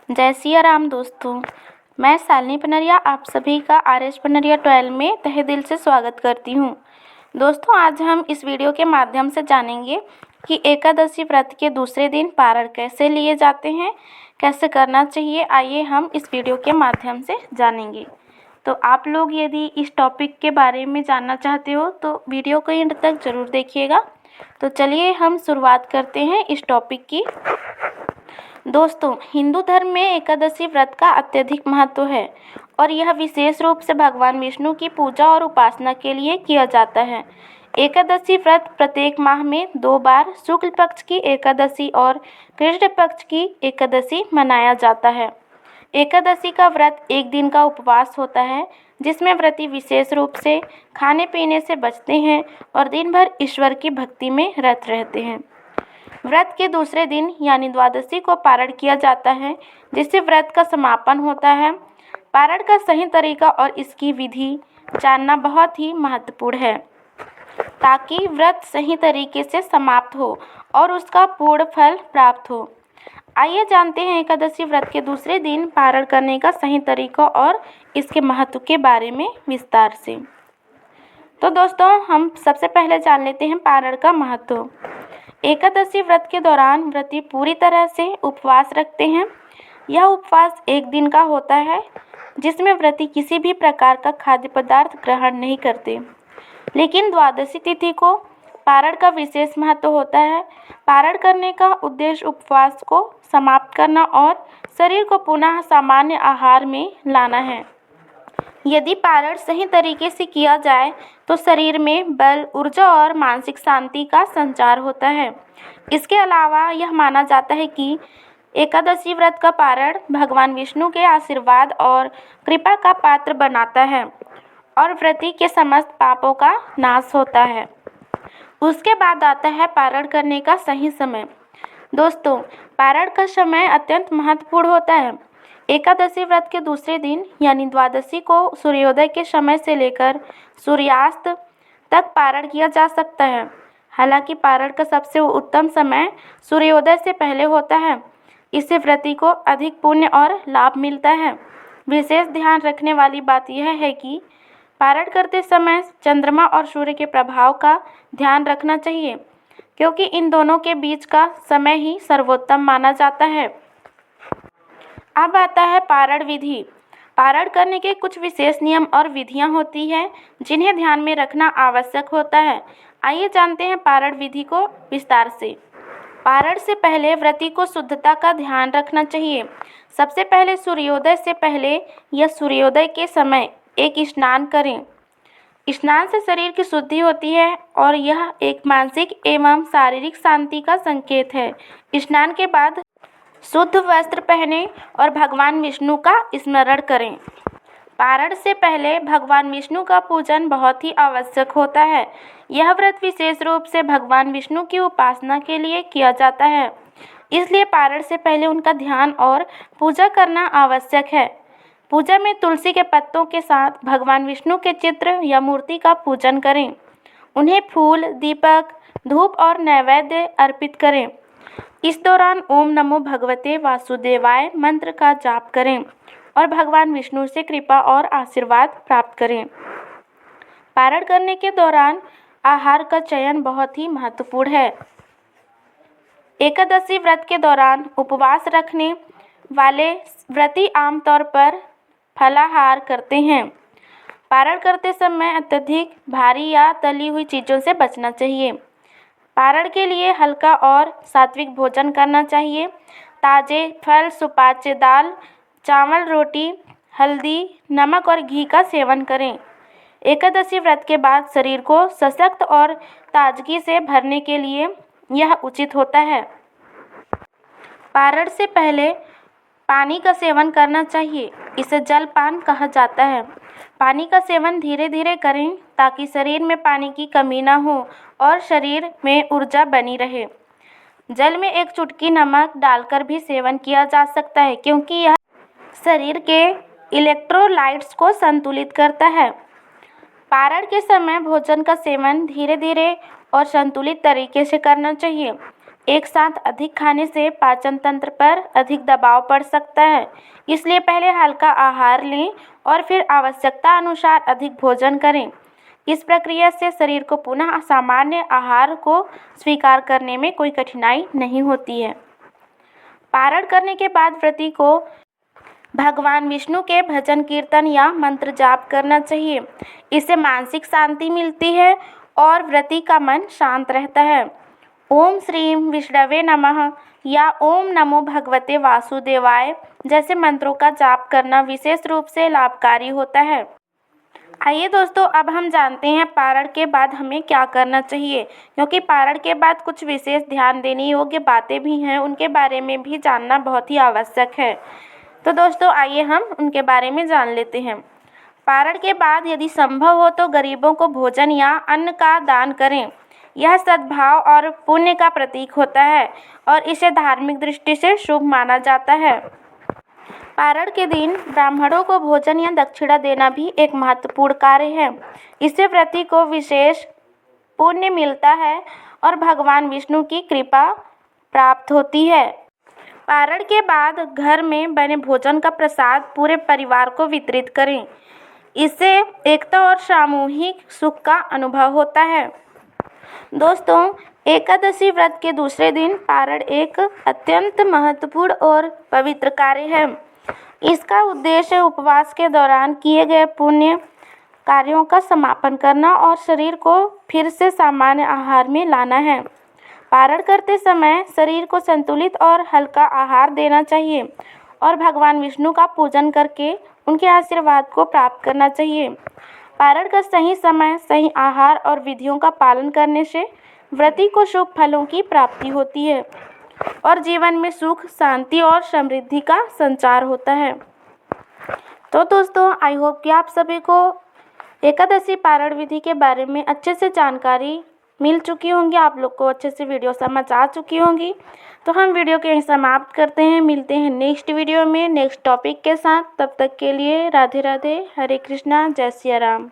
जय सिया राम दोस्तों। मैं शालिनी पनरिया आप सभी का आर.एस. पनरिया 12 में तहे दिल से स्वागत करती हूँ। दोस्तों, आज हम इस वीडियो के माध्यम से जानेंगे कि एकादशी व्रत के दूसरे दिन पारण कैसे लिए जाते हैं, कैसे करना चाहिए। आइए हम इस वीडियो के माध्यम से जानेंगे। तो आप लोग यदि इस टॉपिक के बारे में जानना चाहते हो तो वीडियो को एंड तक ज़रूर देखिएगा। तो चलिए हम शुरुआत करते हैं इस टॉपिक की। दोस्तों, हिंदू धर्म में एकादशी व्रत का अत्यधिक महत्व है और यह विशेष रूप से भगवान विष्णु की पूजा और उपासना के लिए किया जाता है। एकादशी व्रत प्रत्येक माह में 2 बार शुक्ल पक्ष की एकादशी और कृष्ण पक्ष की एकादशी मनाया जाता है। एकादशी का व्रत एक दिन का उपवास होता है जिसमें व्रती विशेष रूप से खाने पीने से बचते हैं और दिन भर ईश्वर की भक्ति में रत रहते हैं। व्रत के दूसरे दिन यानी द्वादशी को पारण किया जाता है जिससे व्रत का समापन होता है। पारण का सही तरीका और इसकी विधि जानना बहुत ही महत्वपूर्ण है ताकि व्रत सही तरीके से समाप्त हो और उसका पूर्ण फल प्राप्त हो। आइए जानते हैं एकादशी व्रत के दूसरे दिन पारण करने का सही तरीका और इसके महत्व के बारे में विस्तार से। तो दोस्तों, हम सबसे पहले जान लेते हैं पारण का महत्व। एकादशी व्रत के दौरान व्रती पूरी तरह से उपवास रखते हैं। यह उपवास एक दिन का होता है जिसमें व्रती किसी भी प्रकार का खाद्य पदार्थ ग्रहण नहीं करते। लेकिन द्वादशी तिथि को पारण का विशेष महत्व होता है। पारण करने का उद्देश्य उपवास को समाप्त करना और शरीर को पुनः सामान्य आहार में लाना है। यदि पारण सही तरीके से किया जाए तो शरीर में बल, ऊर्जा और मानसिक शांति का संचार होता है। इसके अलावा यह माना जाता है कि एकादशी व्रत का पारण भगवान विष्णु के आशीर्वाद और कृपा का पात्र बनाता है और व्रती के समस्त पापों का नाश होता है। उसके बाद आता है पारण करने का सही समय। दोस्तों, पारण का समय अत्यंत महत्वपूर्ण होता है। एकादशी व्रत के दूसरे दिन यानी द्वादशी को सूर्योदय के समय से लेकर सूर्यास्त तक पारण किया जा सकता है। हालांकि पारण का सबसे उत्तम समय सूर्योदय से पहले होता है। इससे व्रती को अधिक पुण्य और लाभ मिलता है। विशेष ध्यान रखने वाली बात यह है कि पारण करते समय चंद्रमा और सूर्य के प्रभाव का ध्यान रखना चाहिए क्योंकि इन दोनों के बीच का समय ही सर्वोत्तम माना जाता है। अब आता है पारण विधि। पारण करने के कुछ विशेष नियम और विधियां होती हैं जिन्हें ध्यान में रखना आवश्यक होता है। आइए जानते हैं पारण विधि को विस्तार से। पारण से पहले व्रती को शुद्धता का ध्यान रखना चाहिए। सबसे पहले सूर्योदय से पहले या सूर्योदय के समय एक स्नान करें। स्नान से शरीर की शुद्धि होती है और यह एक मानसिक एवं शारीरिक शांति का संकेत है। स्नान के बाद शुद्ध वस्त्र पहने और भगवान विष्णु का स्मरण करें। पारण से पहले भगवान विष्णु का पूजन बहुत ही आवश्यक होता है। यह व्रत विशेष रूप से भगवान विष्णु की उपासना के लिए किया जाता है, इसलिए पारण से पहले उनका ध्यान और पूजा करना आवश्यक है। पूजा में तुलसी के पत्तों के साथ भगवान विष्णु के चित्र या मूर्ति का पूजन करें। उन्हें फूल, दीपक, धूप और नैवेद्य अर्पित करें। इस दौरान ओम नमो भगवते वासुदेवाय मंत्र का जाप करें और भगवान विष्णु से कृपा और आशीर्वाद प्राप्त करें। पारण करने के दौरान आहार का चयन बहुत ही महत्वपूर्ण है। एकादशी व्रत के दौरान उपवास रखने वाले व्रती आमतौर पर फलाहार करते हैं। पारण करते समय अत्यधिक भारी या तली हुई चीज़ों से बचना चाहिए। पारण के लिए हल्का और सात्विक भोजन करना चाहिए। ताज़े फल, सुपाच्य दाल, चावल, रोटी, हल्दी, नमक और घी का सेवन करें। एकादशी व्रत के बाद शरीर को सशक्त और ताजगी से भरने के लिए यह उचित होता है। पारण से पहले पानी का सेवन करना चाहिए। इसे जलपान कहा जाता है। पानी का सेवन धीरे धीरे करें ताकि शरीर में पानी की कमी न हो और शरीर में ऊर्जा बनी रहे। जल में एक चुटकी नमक डालकर भी सेवन किया जा सकता है क्योंकि यह शरीर के इलेक्ट्रोलाइट्स को संतुलित करता है। पारण के समय भोजन का सेवन धीरे धीरे और संतुलित तरीके से करना चाहिए एक साथ अधिक खाने से पाचन तंत्र पर अधिक दबाव पड़ सकता है, इसलिए पहले हल्का आहार लें और फिर आवश्यकता अनुसार अधिक भोजन करें। इस प्रक्रिया से शरीर को पुनः सामान्य आहार को स्वीकार करने में कोई कठिनाई नहीं होती है। पारण करने के बाद व्रती को भगवान विष्णु के भजन कीर्तन या मंत्र जाप करना चाहिए। इससे मानसिक शांति मिलती है और व्रती का मन शांत रहता है। ओम श्रीं विष्णवे नमः या ओम नमो भगवते वासुदेवाय जैसे मंत्रों का जाप करना विशेष रूप से लाभकारी होता है। आइए दोस्तों, अब हम जानते हैं पारण के बाद हमें क्या करना चाहिए, क्योंकि पारण के बाद कुछ विशेष ध्यान देने योग्य बातें भी हैं, उनके बारे में भी जानना बहुत ही आवश्यक है। तो दोस्तों आइए हम उनके बारे में जान लेते हैं। पारण के बाद यदि संभव हो तो गरीबों को भोजन या अन्न का दान करें। यह सद्भाव और पुण्य का प्रतीक होता है और इसे धार्मिक दृष्टि से शुभ माना जाता है। पारण के दिन ब्राह्मणों को भोजन या दक्षिणा देना भी एक महत्वपूर्ण कार्य है। इससे व्रती को विशेष पुण्य मिलता है और भगवान विष्णु की कृपा प्राप्त होती है। पारण के बाद घर में बने भोजन का प्रसाद पूरे परिवार को वितरित करें। इससे एकता और सामूहिक सुख का अनुभव होता है। दोस्तों, एकादशी व्रत के दूसरे दिन पारण एक अत्यंत महत्वपूर्ण और पवित्र कार्य है। इसका उद्देश्य उपवास के दौरान किए गए पुण्य कार्यों का समापन करना और शरीर को फिर से सामान्य आहार में लाना है। पारण करते समय शरीर को संतुलित और हल्का आहार देना चाहिए और भगवान विष्णु का पूजन करके उनके आशीर्वाद को प्राप्त करना चाहिए। पारण का सही समय, सही आहार और विधियों का पालन करने से व्रती को शुभ फलों की प्राप्ति होती है और जीवन में सुख, शांति और समृद्धि का संचार होता है। तो दोस्तों, आई होप कि आप सभी को एकादशी पारण विधि के बारे में अच्छे से जानकारी मिल चुकी होंगी, आप लोग को अच्छे से वीडियो समझ आ चुकी होंगी। तो हम वीडियो के यहीं समाप्त करते हैं। मिलते हैं नेक्स्ट वीडियो में नेक्स्ट टॉपिक के साथ। तब तक के लिए राधे राधे, हरे कृष्णा, जय सिया राम।